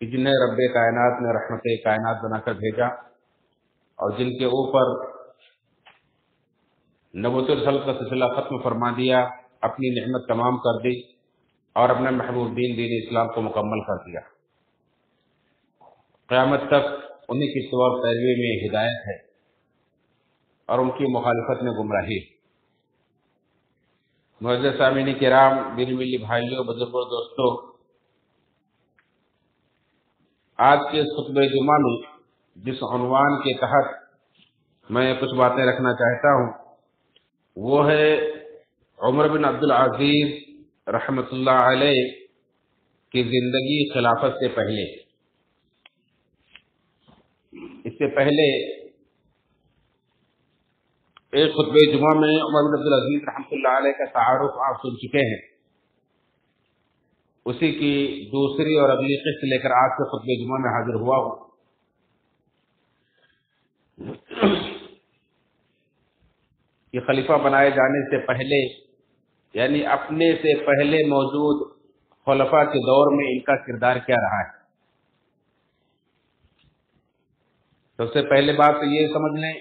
کہ جنہیں رب کائنات نے رحمت کائنات بنا کر بھیجا اور جن کے اوپر نبوت الرسالت کا سلسلہ ختم فرما دیا، اپنی نعمت تمام کر دی اور اپنے محبوب دین اسلام کو مکمل کر دیا۔ قیامت تک انہی کی اتباع و پیروی میں ہدایت ہے اور ان کی مخالفت میں گمراہی۔ معزز سامعین کرام، میری ملی بھائیوں، بزرگوں، دوستوں، آج کے اس خطبہ جمعہ میں جس عنوان کے تحت میں کچھ باتیں رکھنا چاہتا ہوں وہ ہے عمر بن عبد العزیز رحمۃ اللہ علیہ کی زندگی خلافت سے پہلے۔ اس سے پہلے ایک خطبہ جمعہ میں عمر بن عبد العزیز رحمۃ اللہ علیہ کا تعارف آپ سن چکے ہیں، اسی کی دوسری اور اگلی قسط لے کر آج کے خطبہ جمعہ میں حاضر ہوا ہوں۔ کہ خلیفہ بنائے جانے سے پہلے، یعنی اپنے سے پہلے موجود خلفاء کے دور میں ان کا کردار کیا رہا ہے۔ سب سے پہلے بات تو یہ سمجھ لیں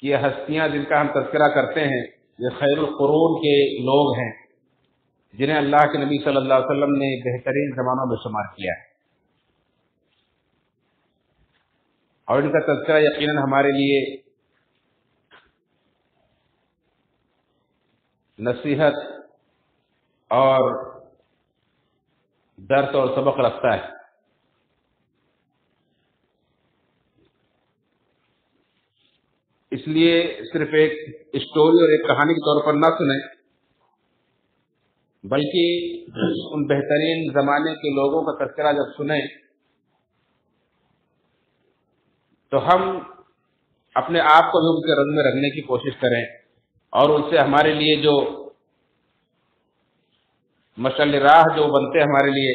کہ یہ ہستیاں جن کا ہم تذکرہ کرتے ہیں یہ خیر القرون کے لوگ ہیں جنہیں اللہ کے نبی صلی اللہ علیہ وسلم نے بہترین زمانوں میں شمار کیا ہے، اور ان کا تذکرہ یقیناً ہمارے لیے نصیحت اور درس اور سبق رکھتا ہے۔ اس لیے صرف ایک اسٹوری اور ایک کہانی کے طور پر نہ سنیں، بلکہ ان بہترین زمانے کے لوگوں کا تذکرہ جب سنیں تو ہم اپنے آپ کو بھی ان کے رنگ میں رکھنے کی کوشش کریں اور ان سے ہمارے لیے جو مشعل راہ جو بنتے ہمارے لیے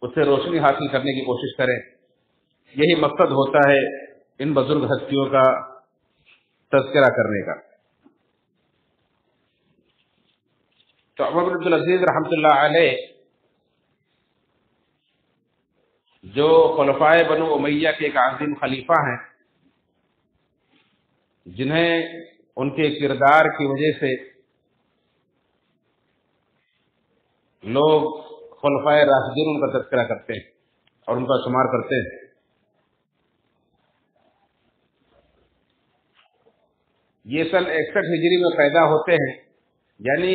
اس سے روشنی حاصل کرنے کی کوشش کریں۔ یہی مقصد ہوتا ہے ان بزرگ ہستیوں کا تذکرہ کرنے کا۔ تو عمر بن عبد العزیز رحمۃ اللہ علیہ جو خلفائے بنو امیہ کے ایک عظیم خلیفہ ہیں، جنہیں ان کے کردار کی وجہ سے لوگ خلفائے راشدین ان کا تذکرہ کرتے ہیں اور ان کا شمار کرتے ہیں۔ یہ سن 61 ہجری میں پیدا ہوتے ہیں، یعنی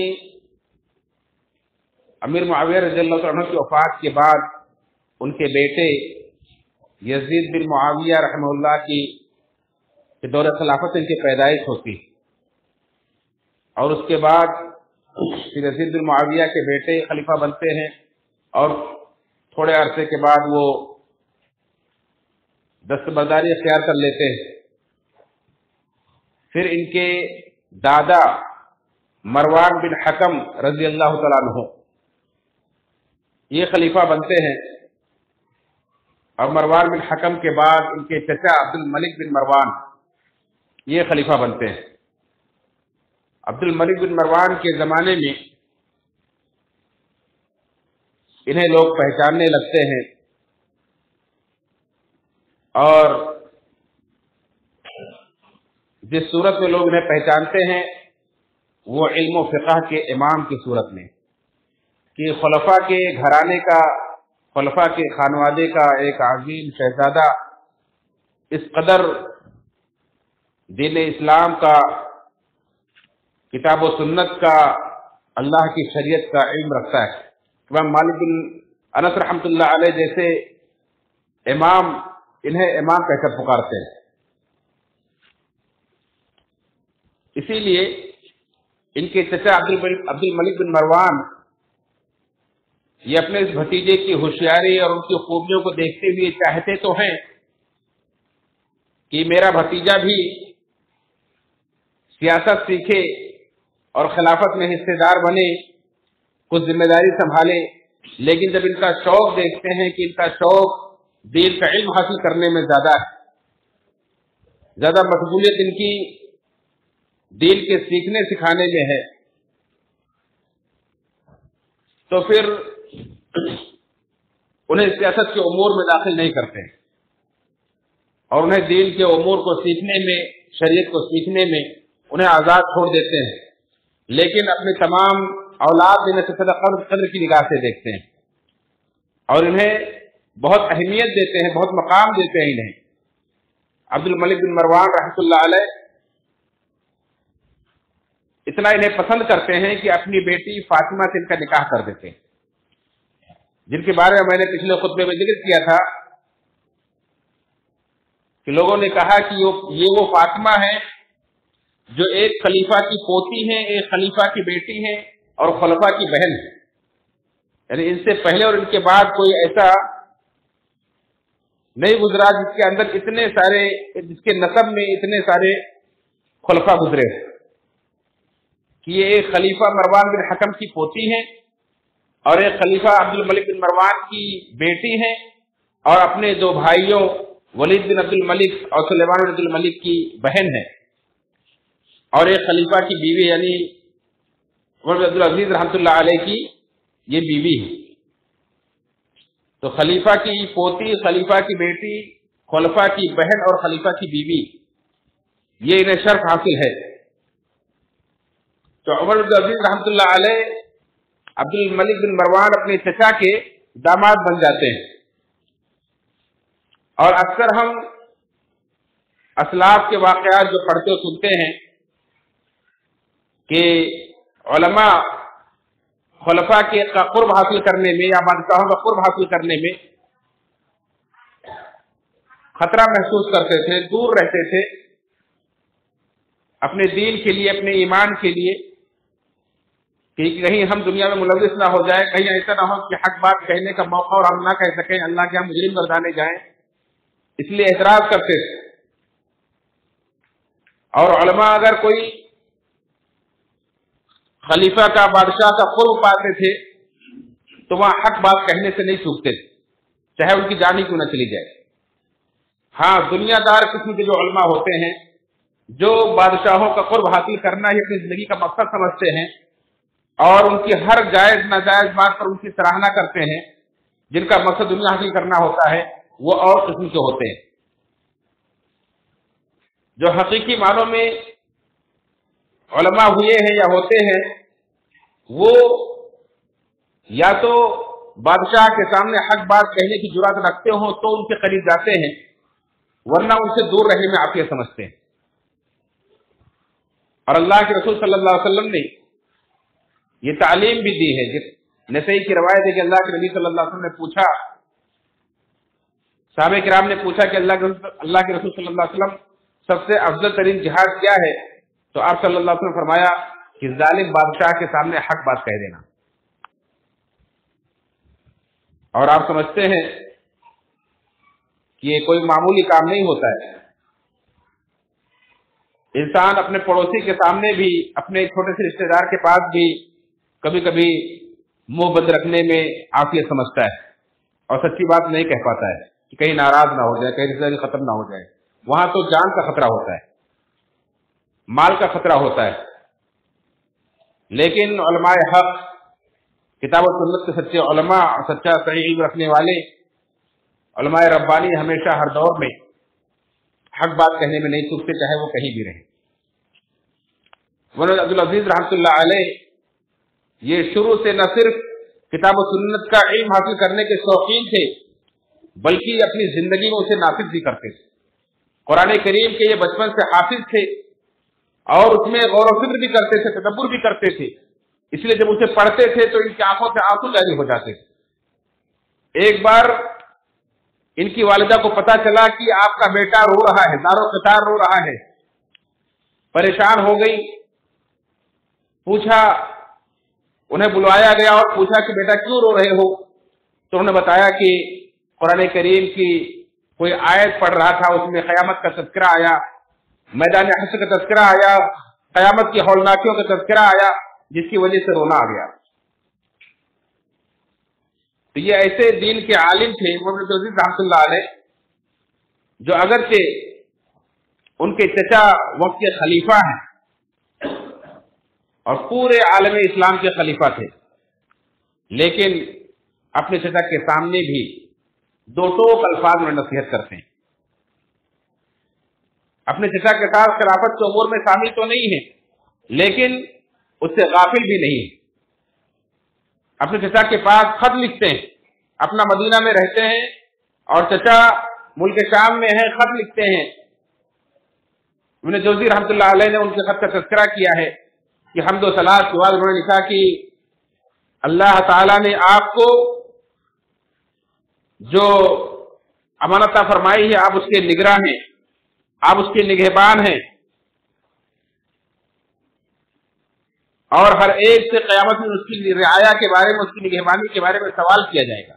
امیر معاویہ رضی اللہ عنہ کی وفات کے بعد ان کے بیٹے یزید بن معاویہ رحمہ اللہ کی دور خلافت ان کی پیدائش ہوتی، اور اس کے بعد یزید بن معاویہ کے بیٹے خلیفہ بنتے ہیں، اور تھوڑے عرصے کے بعد وہ دستبرداری اختیار کر لیتے ہیں۔ پھر ان کے دادا مروان بن حکم رضی اللہ تعالیٰ عنہ یہ خلیفہ بنتے ہیں، اور مروان بن حکم کے بعد ان کے چچا عبد الملک بن مروان یہ خلیفہ بنتے ہیں۔ عبد الملک بن مروان کے زمانے میں انہیں لوگ پہچاننے لگتے ہیں، اور جس صورت میں لوگ انہیں پہچانتے ہیں وہ علم و فقہ کے امام کی صورت میں، کہ خلفاء کے گھرانے کا، خلفاء کے خانوادے کا ایک عظیم شہزادہ اس قدر دین اسلام کا، کتاب و سنت کا، اللہ کی شریعت کا علم رکھتا ہے۔ امام مالک بن انس رحمۃ اللہ علیہ جیسے امام انہیں امام کہہ کر پکارتے ہیں۔ اسی لیے ان کے چچا عبد الملک بن مروان یہ اپنے اس بھتیجے کی ہوشیاری اور ان کی خوبیوں کو دیکھتے ہوئے چاہتے تو ہیں کہ میرا بھتیجا بھی سیاست سیکھے اور خلافت میں حصے دار بنے، کچھ ذمہ داری سنبھالے، لیکن جب ان کا شوق دیکھتے ہیں کہ ان کا شوق دین کا علم حاصل کرنے میں زیادہ ہے، زیادہ مشغولیت ان کی دین کے سیکھنے سکھانے میں ہے، تو پھر انہیں سیاست کے امور میں داخل نہیں کرتے اور انہیں دین کے امور کو سیکھنے میں، شریعت کو سیکھنے میں انہیں آزاد چھوڑ دیتے ہیں، لیکن اپنے تمام اولاد انہیں سب سے زیادہ قدر کی نگاہ سے دیکھتے ہیں اور انہیں بہت اہمیت دیتے ہیں، بہت مقام دیتے ہیں انہیں۔ عبد الملک بن مروان رحمۃ اللہ علیہ اتنا انہیں پسند کرتے ہیں کہ اپنی بیٹی فاطمہ سے ان کا نکاح کر دیتے ہیں، جن کے بارے میں نے پچھلے خطبے میں ذکر کیا تھا کہ لوگوں نے کہا کہ یہ وہ فاطمہ ہے جو ایک خلیفہ کی پوتی ہیں، ایک خلیفہ کی بیٹی ہیں اور خلفاء کی بہن ہے، یعنی ان سے پہلے اور ان کے بعد کوئی ایسا نہیں گزرا جس کے اندر اتنے سارے، جس کے نسب میں اتنے سارے خلفاء گزرے کہ یہ ایک خلیفہ مروان بن حکم کی پوتی ہیں اور ایک خلیفہ عبد الملک بن مروان کی بیٹی ہیں اور اپنے دو بھائیوں ولید بن عبد الملک اور سلیمان بن عبد الملک کی بہن ہے اور ایک خلیفہ کی بیوی یعنی عمر بن عبدالعزیز رحمۃ اللہ علیہ کی یہ بیوی ہے۔ تو خلیفہ کی پوتی، خلیفہ کی بیٹی، خلفاء کی بہن اور خلیفہ کی بیوی، یہ انہیں شرف حاصل ہے۔ تو عمر بن عبدالعزیز رحمۃ اللہ علیہ عبد الملک بن مروان اپنے چچا کے داماد بن جاتے ہیں اور اکثر ہم اسلاف کے واقعات جو پڑھتے سنتے ہیں کہ علماء خلفاء کے قرب حاصل کرنے میں یا بادشاہوں کا قرب حاصل کرنے میں خطرہ محسوس کرتے تھے، دور رہتے تھے اپنے دین کے لیے، اپنے ایمان کے لیے، کہ کہیں ہم دنیا میں ملوث نہ ہو جائے، کہیں ایسا نہ ہو کہ حق بات کہنے کا موقع اور ہم نہ کہہ سکیں، اللہ کے ہم مجرم گردانے جائیں، اس لیے اعتراض کرتے تھے۔ اور علماء اگر کوئی خلیفہ کا، بادشاہ کا قرب پاتے تھے تو وہاں حق بات کہنے سے نہیں چوکتے تھے، چاہے ان کی جان ہی کیوں نہ چلی جائے۔ ہاں، دنیا دار قسم کے جو علماء ہوتے ہیں جو بادشاہوں کا قرب حاصل کرنا ہی اپنی زندگی کا مقصد سمجھتے ہیں اور ان کی ہر جائز ناجائز بات پر ان کی سراہنا کرتے ہیں، جن کا مقصد دنیا حاصل کرنا ہوتا ہے، وہ اور قسم کے ہوتے ہیں۔ جو حقیقی معنوں میں علماء ہوئے ہیں یا ہوتے ہیں، وہ یا تو بادشاہ کے سامنے حق بات کہنے کی جرات رکھتے ہوں تو ان کے قریب جاتے ہیں، ورنہ ان سے دور رہنے میں عافیت سمجھتے ہیں۔ اور اللہ کے رسول صلی اللہ علیہ وسلم نے یہ تعلیم بھی دی ہے، جس نسائی کی روایت ہے کہ اللہ کے نبی صلی اللہ علیہ وسلم نے پوچھا، صحابہ کرام نے پوچھا کہ اللہ کے رسول صلی اللہ علیہ وسلم سب سے افضل ترین جہاد کیا ہے؟ تو آپ صلی اللہ علیہ وسلم نے فرمایا کہ ظالم بادشاہ کے سامنے حق بات کہہ دینا۔ اور آپ سمجھتے ہیں کہ یہ کوئی معمولی کام نہیں ہوتا ہے۔ انسان اپنے پڑوسی کے سامنے بھی، اپنے چھوٹے سے رشتے دار کے پاس بھی کبھی کبھی منہ بند رکھنے میں عافیت سمجھتا ہے اور سچی بات نہیں کہہ پاتا ہے کہ کہیں ناراض نہ ہو جائے، کہیں رشتے داری ختم نہ ہو جائے۔ وہاں تو جان کا خطرہ ہوتا ہے، مال کا خطرہ ہوتا ہے۔ لیکن علماء حق، کتاب و سنت کے سچے علماء اور سچا صحیح علم رکھنے والے علماء ربانی ہمیشہ ہر دور میں حق بات کہنے میں نہیں چوکتے، چاہے وہ کہیں بھی رہیں۔ مولانا عبدالعزیز رحمۃ اللہ علیہ یہ شروع سے نہ صرف کتاب و سنت کا علم حاصل کرنے کے شوقین تھے، بلکہ اپنی زندگی میں اسے نافذ بھی کرتے تھے۔ قرآن کریم کے یہ بچپن سے حافظ تھے اور اس میں غور و فکر بھی کرتے تھے، تدبر بھی کرتے تھے، اس لیے جب اسے پڑھتے تھے تو ان کی آنکھوں سے آنسو جاری ہو جاتے تھے۔ ایک بار ان کی والدہ کو پتا چلا کہ آپ کا بیٹا رو رہا ہے، دار و قطار رو رہا ہے، پریشان ہو گئی، پوچھا، انہیں بلوایا گیا اور پوچھا کہ بیٹا کیوں رو رہے ہو؟ تو انہوں نے بتایا کہ قرآن کریم کی کوئی آیت پڑھ رہا تھا، اس میں قیامت کا تذکرہ آیا، میدان حشر کا تذکرہ آیا، قیامت کی ہولناکیوں کا تذکرہ آیا، جس کی وجہ سے رونا آ گیا۔ تو یہ ایسے دین کے عالم تھے عمر بن عبدالعزیز رحمۃ اللہ علیہ، جو اگرچہ ان کے چچا وقت کے خلیفہ ہیں اور پورے عالم اسلام کے خلیفہ تھے، لیکن اپنے چچا کے سامنے بھی دو ٹوک الفاظ میں نصیحت کرتے ہیں. اپنے چچا کے ساتھ خلافت کے امور میں شامل تو نہیں ہے لیکن اس سے غافل بھی نہیں ہے. اپنے چچا کے پاس خط لکھتے ہیں, اپنا مدینہ میں رہتے ہیں اور چچا ملک شام میں ہیں, خط لکھتے ہیں. ابن جوزی رحمۃ اللہ علیہ نے ان کے خط کا تذکرہ کیا ہے کہ حمد و ثنا کے بعد انہوں نے لکھا کہ اللہ تعالیٰ نے آپ کو جو امانت فرمائی ہے آپ اس کے نگراں ہیں, آپ اس کے نگہبان ہیں, اور ہر ایک سے قیامت میں اس کی رعایا کے بارے میں, اس کی نگہبانی کے بارے میں سوال کیا جائے گا.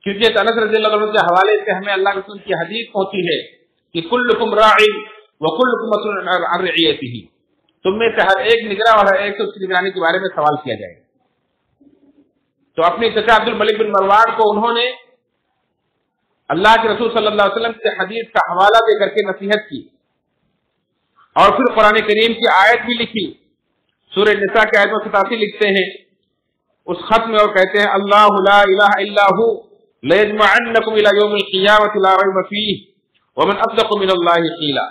کیونکہ انس رضی اللہ عنہ کے حوالے سے ہمیں اللہ کے رسول کی حدیث پہنچی ہے کہ کلکم راع وکلکم مسئول عن رعیتہ, تم میں سے ہر ایک نگراں اور ہر ایک سے اس کی نگرانی کے بارے میں سوال کیا جائے گا. تو اپنے چچا عبد الملک بن مروان کو انہوں نے اللہ کے رسول صلی اللہ علیہ وسلم سے حدیث کا حوالہ دے کر کے نصیحت کی, اور پھر قرآن کریم کی آیت بھی لکھی. سورہ نساء کی آیت 87 لکھتے ہیں اس خط میں, اور کہتے ہیں اللہ لا الہ الا هو لیجمعنکم الی یوم القیامۃ لا ریب فیہ ومن اصدق من اللہ قیلا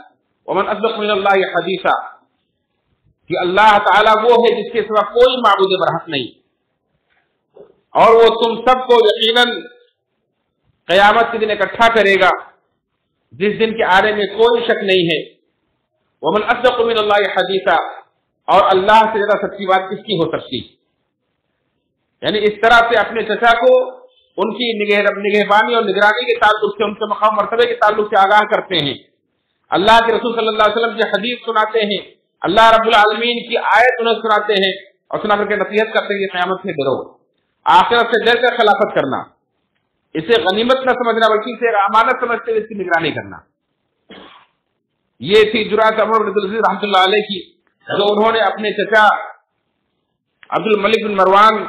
ومن اصدق من اللہ حدیثا, کہ اللہ تعالیٰ وہ ہے جس کے سوا کوئی معبود برحق نہیں, اور وہ تم سب کو یقیناً قیامت کے دن اکٹھا کرے گا جس دن کے آنے میں کوئی شک نہیں ہے. ومن اصدق من اللہ حدیثا, اور اللہ سے زیادہ سچی بات کس کی ہو سکتی. یعنی اس طرح سے اپنے چچا کو ان کی نگہبانی اور نگرانی کے تعلق سے, ان کے مقام مرتبے کے تعلق سے آگاہ کرتے ہیں. اللہ کے رسول صلی اللہ علیہ وسلم کی حدیث سناتے ہیں, اللہ رب العالمین کی آیت انہیں سناتے ہیں, اور سنا کر کے نصیحت کرتے ہیں کہ قیامت سے ڈرو, آخرت سے ڈر کر خلافت کرنا, اسے غنیمت نہ سمجھنا بلکہ اسے امانت سمجھتے ہوئے اس کی نگرانی کرنا. یہ تھی جرأت عمر بن عبدالعزیز رحمۃ اللہ علیہ کی, جو انہوں نے اپنے چچا عبد الملک بن مروان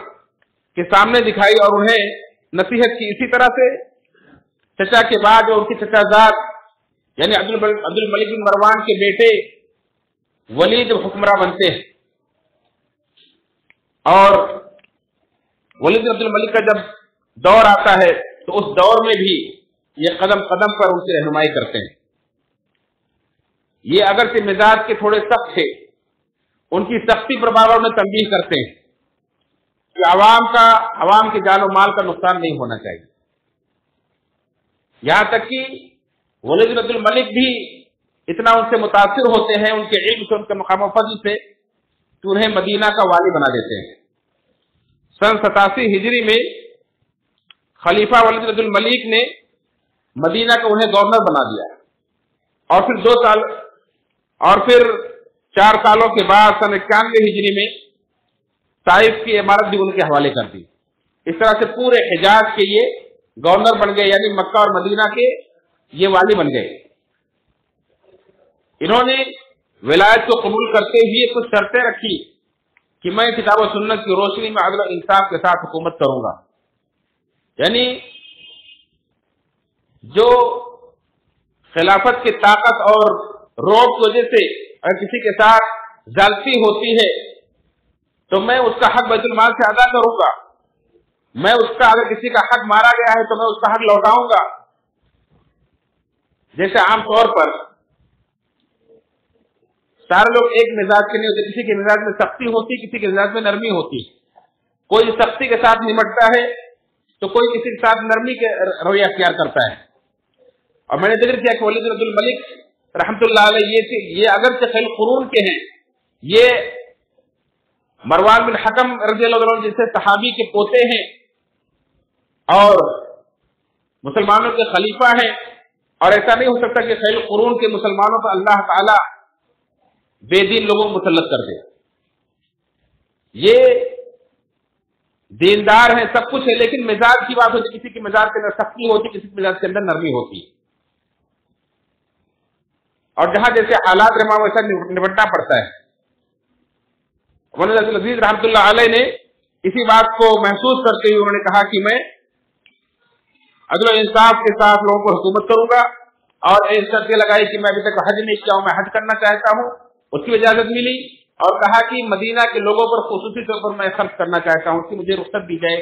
کے سامنے دکھائی اور انہیں نصیحت کی. اسی طرح سے چچا کے بعد جو ان کے چچا زاد یعنی عبد الملک بن مروان کے بیٹے ولید حکمراں بنتے ہیں, اور ولید بن عبد الملک کا جب دور آتا ہے تو اس دور میں بھی یہ قدم قدم پر ان کی رہنمائی کرتے ہیں. یہ اگرچہ مزاج کے تھوڑے سخت تھے, ان کی سختی پر بار بار انہیں تنبیہ کرتے ہیں کہ عوام کے جان و مال کا نقصان نہیں ہونا چاہیے. یہاں تک کہ ولید بن عبد الملک بھی اتنا ان سے متاثر ہوتے ہیں, ان کے علم سے, ان کے مقام و فضل سے, کہ انہیں مدینہ کا والی بنا دیتے ہیں. سن 87 ہجری میں خلیفہ ولید بن عبد الملک نے مدینہ کا انہیں گورنر بنا دیا, اور پھر 2 سال اور پھر 4 سالوں کے بعد سن 91 ہجری میں طائف کی عمارت بھی ان کے حوالے کر دی. اس طرح سے پورے حجاز کے یہ گورنر بن گئے, یعنی مکہ اور مدینہ کے یہ والی بن گئے. انہوں نے ولایت کو قبول کرتے ہوئے کچھ شرطیں رکھی کہ میں کتاب و سنت کی روشنی میں عدل و انصاف کے ساتھ حکومت کروں گا. یعنی جو خلافت کی طاقت اور روب کی وجہ سے اگر کسی کے ساتھ زیادتی ہوتی ہے تو میں اس کا حق بیت المال سے ادا کروں گا, میں اس کا اگر کسی کا حق مارا گیا ہے تو میں اس کا حق لوٹاؤں گا. جیسے عام طور پر سارے لوگ ایک مزاج کے نہیں ہوتے, کسی کے مزاج میں سختی ہوتی, کسی کے مزاج میں نرمی ہوتی. کوئی سختی کے ساتھ نمٹتا ہے تو کوئی کسی کے ساتھ نرمی کے رویہ اختیار کرتا ہے. اور میں نے ذکر کیا کہ ولید بن عبد الملک رحمۃ اللہ علیہ یہ اگرچہ خیل قرون کے ہیں, یہ مروان بن حکم رضی اللہ عنہ جیسے صحابی کے پوتے ہیں اور مسلمانوں کے خلیفہ ہیں, اور ایسا نہیں ہو سکتا کہ خیل قرون کے مسلمانوں پر اللہ تعالی بے دین لوگوں کو مسلط کر دے. یہ دیندار ہیں, سب کچھ ہے, لیکن مزاج کی بات ہوتی, کسی کے مزاج کے اندر سختی ہوتی, کسی کے مزاج کے اندر نرمی ہوتی, اور جہاں جیسے حالات رہا ویسا نمٹنا پڑتا ہے. عبد العزیز رحمۃ اللہ علیہ نے اسی بات کو محسوس کرتے ہوئے انہوں نے کہا کہ میں عدل و انصاف کے ساتھ لوگوں کو حکومت کروں گا, اور ایک شرط لگائی کہ میں ابھی تک حج نہیں کیا ہوں, میں حج کرنا چاہتا ہوں. اس کی اجازت ملی, اور کہا کہ مدینہ کے لوگوں پر خصوصی طور پر میں خرچ کرنا چاہتا ہوں, اس کی مجھے رخصت دی جائے,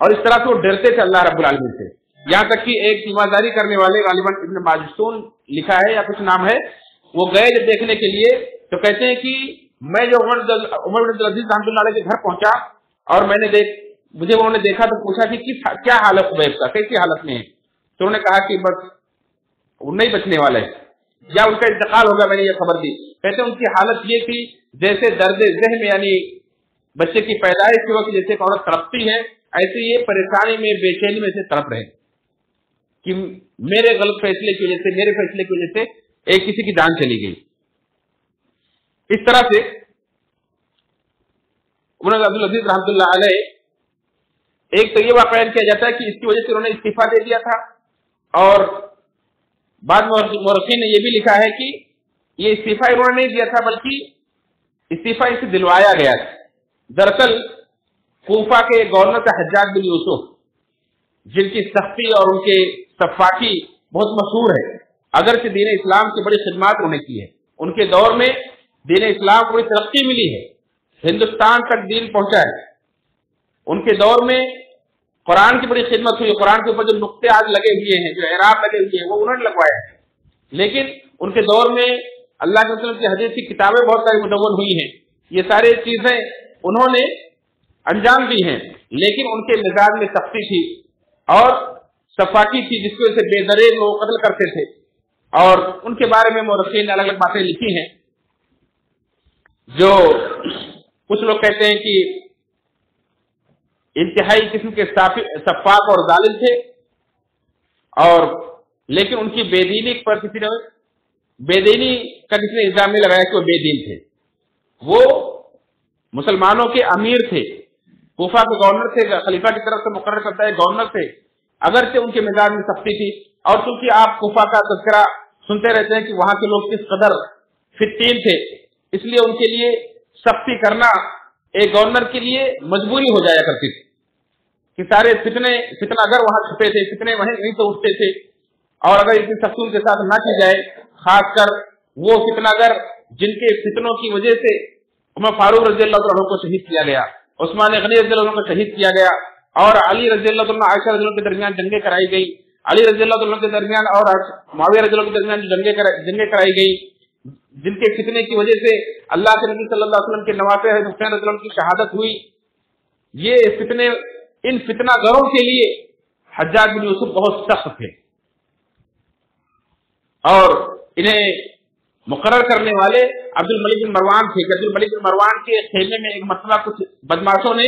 اور اس طرح سے وہ ڈرتے تھے اللہ رب العالمین سے. یہاں تک کہ ایک تیمارداری کرنے والے غالباً ابن ماجشون لکھا ہے یا کچھ نام ہے, وہ گئے جب دیکھنے کے لیے تو کہتے ہیں کہ میں جو عمر بن عبدالعزیز رحمۃ اللہ علیہ کے گھر پہنچا اور میں نے مجھے انہوں نے دیکھا تو پوچھا کہ کیا حالت خبیب کا, کیسی حالت میں ہے؟ تو انہوں نے کہا کہ بس وہ نہیں بچنے والا ہے یا ان کا انتقال ہوگا, میں نے یہ خبر دی. کہتے ہیں ان کی حالت یہ تھی جیسے درد ذہن یعنی بچے کی پیدائش کے وقت جیسے ایک عورت تڑپتی ہے, ایسے یہ پریشانی میں بے چینی میں سے تڑپ رہے کہ میرے غلط فیصلے کی وجہ سے, میرے فیصلے کی وجہ سے ایک کسی کی جان چلی گئی. اس طرح سے عمر بن عبدالعزیز رحمۃ اللہ علیہ, ایک تو یہ واقعہ کیا جاتا ہے کہ اس کی وجہ سے انہوں نے استعفیٰ دے دیا تھا, اور بعد مورخین نے یہ بھی لکھا ہے کہ یہ استعفیٰ انہوں نے نہیں دیا تھا بلکہ استعفیٰ اسے دلوایا گیا تھا. دراصل کوفہ کے گورنر تھے حجاج بن یوسف, جن کی سختی اور ان کے سفاکی بہت مشہور ہے. اگرچہ دین اسلام کی بڑی خدمات انہوں نے کی ہے, ان کے دور میں دین اسلام کو بڑی ترقی ملی ہے, ہندوستان تک دین پہنچا ہے. ان کے دور میں قرآن کی بڑی خدمت ہوئی, قرآن کے اوپر جو نقطے آج لگے ہوئے ہیں, جو اعراب لگے ہوئے ہیں, وہ انہوں نے لگوایا ہے. لیکن ان کے دور میں اللہ کے وسلم کی حدیث کی کتابیں بہت ساری مدون ہوئی ہیں, یہ ساری چیزیں انہوں نے انجام دی ہیں. لیکن ان کے مزاج میں سختی تھی اور صفاکی تھی, جس کی وجہ سے بے دریغ لوگ قتل کرتے تھے. اور ان کے بارے میں مورخین نے الگ الگ باتیں لکھی ہیں. جو کچھ لوگ کہتے ہیں کہ انتہائی قسم کے سفاک اور ظالم تھے, اور لیکن ان کی بے دینی پر کسی نے الزام نہیں لگایا کہ وہ بے دین تھے. وہ مسلمانوں کے امیر تھے, کوفہ کے گورنر تھے, خلیفہ کی طرف سے مقرر کرتا ہے گورنر تھے. اگرچہ ان کے مزاج میں سختی تھی, اور چونکہ آپ کوفہ کا تذکرہ سنتے رہتے ہیں کہ وہاں کے لوگ کس قدر فتین تھے, اس لیے ان کے لیے سختی کرنا ایک گورنر کے لیے مجبوری ہو جایا کرتی تھی کہ سارے فتنہ اگر وہاں چھپے تھے, فتنے وہیں تو اٹھتے تھے, اور اگر اتنی سختی کے ساتھ نہ کی جائے, خاص کر وہ فتنہ اگر جن کے فتنوں کی وجہ سے عمر فاروق رضی اللہ عنہ کو شہید کیا گیا, عثمان غنی رضی اللہ عنہ کو شہید کیا گیا, اور علی رضی اللہ عنہ عائشہ رضی اللہ عنہ کے درمیان جنگیں کرائی گئی, علی رضی اللہ عنہ کے درمیان اور معاویہ رضی اللہ عنہ کے درمیان جنگیں کرائی گئی, جن کے فتنے کی وجہ سے اللہ کے نبی صلی اللہ علیہ وسلم کے نواسے حسین رضی اللہ عنہ کی شہادت ہوئی. یہ فتنے, ان فتنہ گروں کے لیے حجاج بن یوسف بہت سخت تھے, اور انہیں مقرر کرنے والے عبد الملک بن مروان تھے. عبد الملک بن مروان کے خیمے میں ایک مرتبہ کچھ بدماشوں نے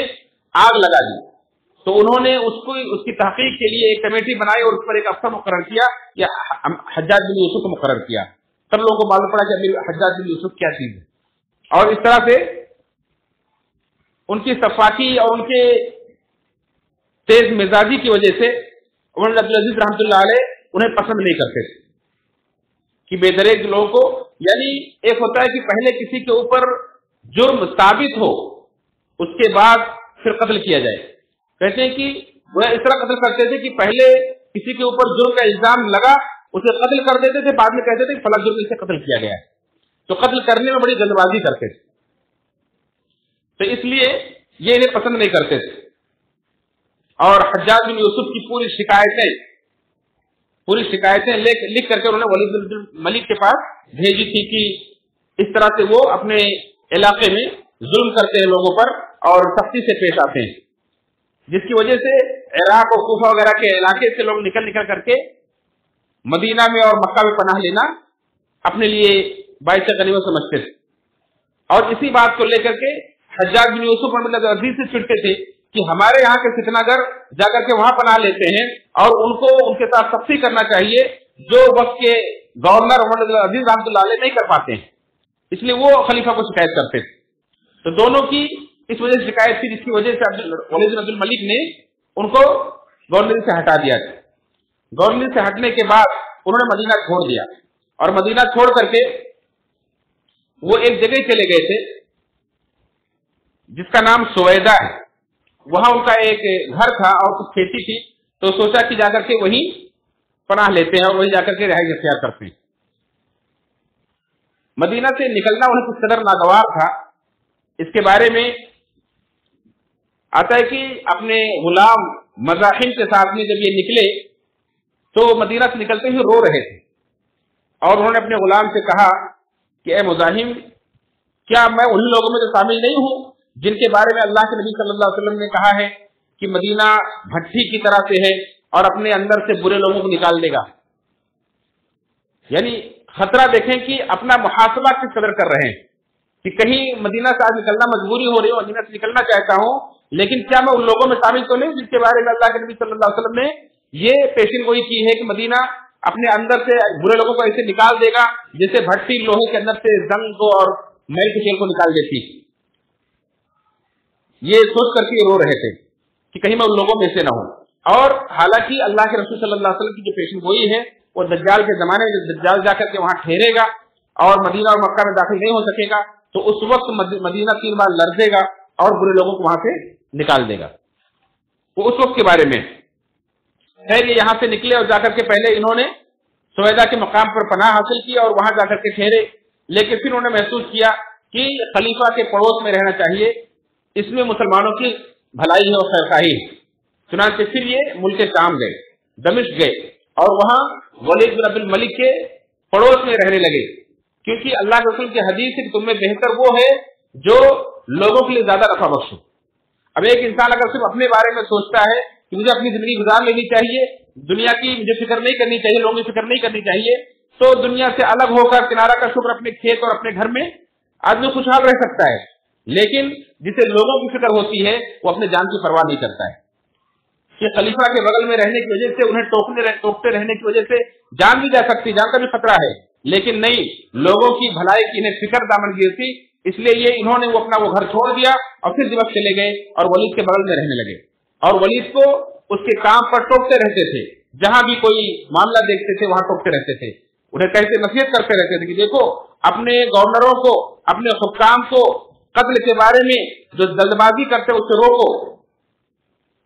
آگ لگا دی, تو انہوں نے اس کی تحقیق کے لیے ایک کمیٹی بنائی اور اس پر ایک افسر مقرر کیا, یا حجاج بن یوسف کو مقرر کیا. سب لوگوں کو معلوم پڑا کہ حجاج بن یوسف کیا چیز ہے, اور اس طرح سے ان کی صفاکی اور ان کے تیز مزاجی کی وجہ سے عمر بن عبدالعزیز رحمۃ اللہ علیہ انہیں پسند نہیں کرتے تھے کہ بے دریغ لوگوں کو, یعنی ایک ہوتا ہے کہ پہلے کسی کے اوپر جرم ثابت ہو, اس کے بعد پھر قتل کیا جائے. کہتے ہیں کہ وہ اس طرح قتل کرتے تھے کہ پہلے کسی کے اوپر جرم کا الزام لگا, اسے قتل کر دیتے تھے, بعد میں کہتے تھے کہ فلاں جرم سے قتل کیا گیا ہے. تو قتل کرنے میں بڑی جلد بازی کرتے تھے, تو اس لیے یہ انہیں پسند نہیں کرتے تھے. اور حجاج بن یوسف کی پوری شکایتیں لکھ کر کے انہوں نے ولید بن ملک کے پاس بھیجی تھی کہ اس طرح سے وہ اپنے علاقے میں ظلم کرتے ہیں لوگوں پر اور سختی سے پیش آتے ہیں, جس کی وجہ سے عراق اور کوفہ وغیرہ کے علاقے سے لوگ نکل کر کے مدینہ میں اور مکہ میں پناہ لینا اپنے لیے باعث غنیمت سمجھتے تھے. اور اسی بات کو لے کر کے حجاج بن یوسف رحمۃ اللہ عزیز سے چڑھتے تھے کہ ہمارے یہاں کے فتنہ گر جا کر کے وہاں پناہ لیتے ہیں, اور ان کو ان کے ساتھ سختی کرنا چاہیے جو وقت کے گورنر عمر بن عزیز رحمۃ اللہ علیہ نہیں کر پاتے ہیں. اس لیے وہ خلیفہ کو شکایت کرتے تھے. تو دونوں کی اس وجہ سے شکایت تھی, جس کی وجہ سے ولید بن عبد الملک نے ان کو گورنر سے ہٹا دیا تھا. گورنر سے ہٹنے کے بعد انہوں نے مدینہ چھوڑ دیا, اور مدینہ چھوڑ کر کے وہ ایک جگہ چلے گئے تھے جس کا نام سویدہ ہے. وہاں ان کا ایک گھر تھا اور کچھ کھیتی تھی, تو سوچا کہ جا کر کے وہیں پناہ لیتے ہیں اور وہیں جا کر کے رہائش اختیار کرتے ہیں. مدینہ سے نکلنا انہیں کچھ قدر ناگوار تھا. اس کے بارے میں آتا ہے کہ اپنے غلام مزاحم کے ساتھ میں جب یہ نکلے تو مدینہ سے نکلتے ہوئے رو رہے تھے، اور انہوں نے اپنے غلام سے کہا کہ اے مزاحم، کیا میں ان لوگوں میں تو شامل نہیں ہوں جن کے بارے میں اللہ کے نبی صلی اللہ علیہ وسلم نے کہا ہے کہ مدینہ بھٹی کی طرح سے ہے اور اپنے اندر سے برے لوگوں کو نکال دے گا؟ یعنی خطرہ دیکھیں کہ اپنا محاسبہ کس قدر کر رہے ہیں کہ کہیں مدینہ سے آج نکلنا مجبوری ہو رہی ہو، مدینہ سے نکلنا چاہتا ہوں، لیکن کیا میں ان لوگوں میں شامل تو نہیں جن کے بارے میں اللہ کے نبی صلی اللہ علیہ وسلم نے یہ پیشین گوئی کی ہے کہ مدینہ اپنے اندر سے برے لوگوں کو ایسے نکال دے گا جیسے بھٹی لوہے کے اندر سے زنگ کو اور میل کے تیل کو نکال دیتی۔ یہ سوچ کر کے رو رہے تھے کہ کہیں میں ان لوگوں میں سے نہ ہوں۔ اور حالانکہ اللہ کے رسول صلی اللہ علیہ وسلم کی جو پیشین گوئی ہے وہ دجال کے زمانے میں دجال جا کر کے وہاں ٹھہرے گا اور مدینہ اور مکہ میں داخل نہیں ہو سکے گا، تو اس وقت مدینہ 3 بار لرزے گا اور برے لوگوں کو وہاں سے نکال دے گا۔ وہ اس وقت کے بارے میں خیر، یہ یہاں سے نکلے اور جا کر کے پہلے انہوں نے سویدا کے مقام پر پناہ حاصل کی اور وہاں جا کر کے ٹھہرے، لیکن پھر انہوں نے محسوس کیا کہ خلیفہ کے پڑوس میں رہنا چاہیے، اس میں مسلمانوں کی بھلائی ہے اور خیرخواہی ہے۔ چنانچہ پھر یہ ملک شام گئے، دمشق گئے اور وہاں ولید بن عبد الملک کے پڑوس میں رہنے لگے، کیونکہ اللہ کے رسول کی حدیث ہے کہ تم میں بہتر وہ ہے جو لوگوں کے لیے زیادہ نفع بخش ہو۔ اب ایک انسان اگر صرف اپنے بارے میں سوچتا ہے کہ مجھے اپنی زندگی گزار لینی چاہیے، دنیا کی مجھے فکر نہیں کرنی چاہیے، لوگوں کی فکر نہیں کرنی چاہیے، تو دنیا سے الگ ہو کر کنارہ کا شکر اپنے کھیت اور اپنے گھر میں آدمی خوشحال رہ سکتا ہے، لیکن جسے لوگوں کی فکر ہوتی ہے وہ اپنے جان کی پرواہ نہیں کرتا ہے کہ خلیفہ کے بغل میں رہنے کی وجہ سے انہیں ٹوکتے رہنے کی وجہ سے جان بھی جا سکتی، جان کا بھی خطرہ ہے، لیکن نہیں، لوگوں کی بھلائی کی انہیں فکر دامن گیر تھی، اس لیے انہوں نے اپنا وہ گھر چھوڑ دیا اور پھر دمشق چلے گئے اور ولید کے بغل میں رہنے لگے، اور ولید کو اس کے کام پر ٹوکتے رہتے تھے، جہاں بھی کوئی معاملہ دیکھتے تھے وہاں ٹوکتے رہتے تھے، انہیں کہتے نصیحت کرتے رہتے تھے کہ دیکھو اپنے گورنروں کو، اپنے حکام کو قتل کے بارے میں جو جلد بازی کرتے اس سے روکو،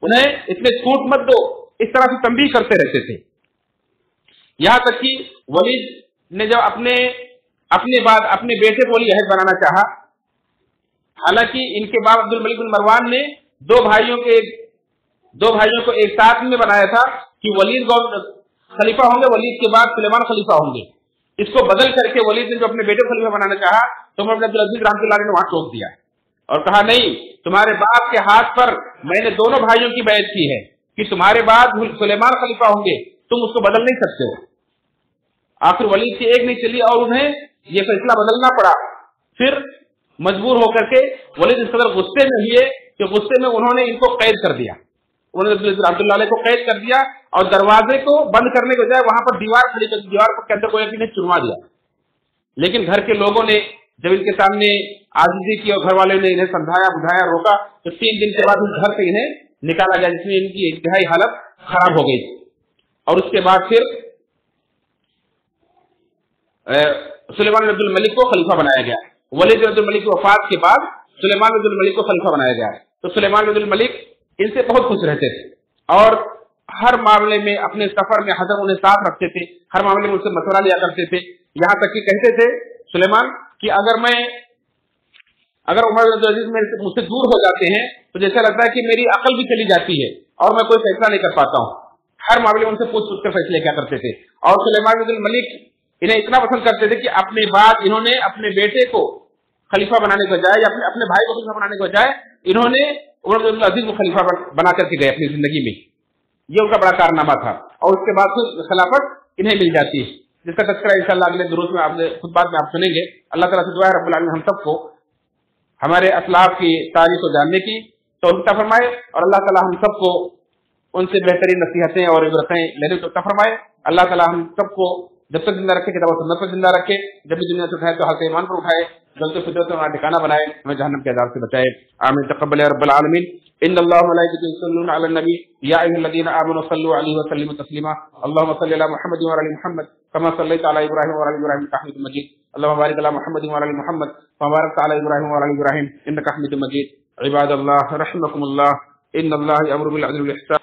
انہیں اتنے چھوٹ مت دو، اس طرح سے تنبیہ کرتے رہتے تھے۔ یہاں تک کہ ولید نے جب اپنے بعد اپنے بیٹے کو ولی عہد بنانا چاہا، حالانکہ ان کے باپ عبد الملک بن مروان نے دو بھائیوں کو ایک ساتھ میں بنایا تھا کہ ولید خلیفہ ہوں گے، ولید کے بعد سلیمان خلیفہ ہوں گے، اس کو بدل کر کے ولید نے جو اپنے بیٹے کو خلیفہ بنانا چاہا تو عمر بن عبد العزیز رحمۃ اللہ علیہ نے وہاں ٹوک دیا اور کہا نہیں، تمہارے باپ کے ہاتھ پر میں نے دونوں بھائیوں کی بیعت کی ہے کہ تمہارے بعد سلیمان خلیفہ ہوں گے، تم اس کو بدل نہیں سکتے ہو۔ آخر ولید کی ایک نہیں چلی اور انہیں یہ فیصلہ بدلنا پڑا، پھر مجبور ہو کر کے ولید اس قدر غصے میں ہوئے کہ غصے میں انہوں نے ان کو قید کر دیا، انہوں نے رحمۃ اللہ علیہ کو قید کر دیا اور دروازے کو بند کرنے کے بجائے وہاں پر دیوار کھڑی کر دیوار کے اندر کوئی نے چنوا دیا، لیکن گھر کے لوگوں نے جب ان کے سامنے عاجزی کی اور گھر والے نے انہیں سمجھایا بجھایا روکا تو 3 دن کے بعد اس گھر سے انہیں نکالا گیا، جس میں ان کی انتہائی حالت خراب ہو گئی، اور اس کے بعد پھر سلیمان بن عبد الملک کو خلیفہ بنایا گیا۔ ولید بن عبد الملک کی وفات کے بعد سلیمان بن عبد الملک کو خلیفہ بنایا گیا، تو سلیمان بن عبد الملک ان سے بہت خوش رہتے تھے اور ہر معاملے میں اپنے سفر میں حضرت انہیں ساتھ رکھتے تھے، ہر معاملے میں ان سے مشورہ لیا کرتے تھے، یہاں تک کہ کہتے تھے سلیمان کہ اگر عمر بن عبد العزیز مجھ سے دور ہو جاتے ہیں تو جیسا لگتا ہے کہ میری عقل بھی چلی جاتی ہے اور میں کوئی فیصلہ نہیں کر پاتا ہوں، ہر معاملے میں ان سے پوچھ کر فیصلے کیا کرتے تھے، اور سلیمان بن عبد الملک انہیں اتنا پسند کرتے تھے کہ اپنے بعد انہوں نے اپنے بیٹے کو خلیفہ بنانے کے بجائے یا اپنے بھائی کو خلیفہ بنانے کے بجائے انہوں نے عمر بن عبد العزیز کو خلیفہ بنا کر کے گئے اپنی زندگی میں، یہ ان کا بڑا کارنامہ تھا، اور اس کے بعد پھر خلافت انہیں مل جاتی ہے، جس کا تذکرہ انشاءاللہ اگلے دروس میں خود بات میں آپ سنیں گے۔ اللہ تعالیٰ سے دعا ہے رب العالمین ہم سب کو ہمارے اسلاف کی تاریخ کو جاننے کی توفیق عطا فرمائے، اور اللہ تعالیٰ ہم سب کو ان سے بہترین نصیحتیں اور عبرتیں لینے کو عطا فرمائے۔ اللہ تعالیٰ ہم سب کو جب تک زندہ رکھے کتاب و سنت پر زندہ رکھے، جب بھی دنیا سے اٹھائے تو حق ایمان پر اٹھائے، غلط فطرت میں ہمارا ٹھکانہ بنائے، ہمیں جہنم کے عذاب سے بچائے، آمین تقبل یا رب العالمین۔ ان اللہ وملائکتہ یصلون علی النبی یا ایھا الذین آمنوا صلوا علیہ وسلموا تسلیما، اللهم صل علی محمد وعلی آل محمد كما صليت على ابراهيم وعلى ال ابراهيم انك حميد مجيد، اللهم بارك على محمد وعلى ال محمد كما باركت على ابراهيم وعلى ال ابراهيم انك حميد مجيد۔ عباد الله رحمكم الله، ان الله يأمر بالعدل والاحسان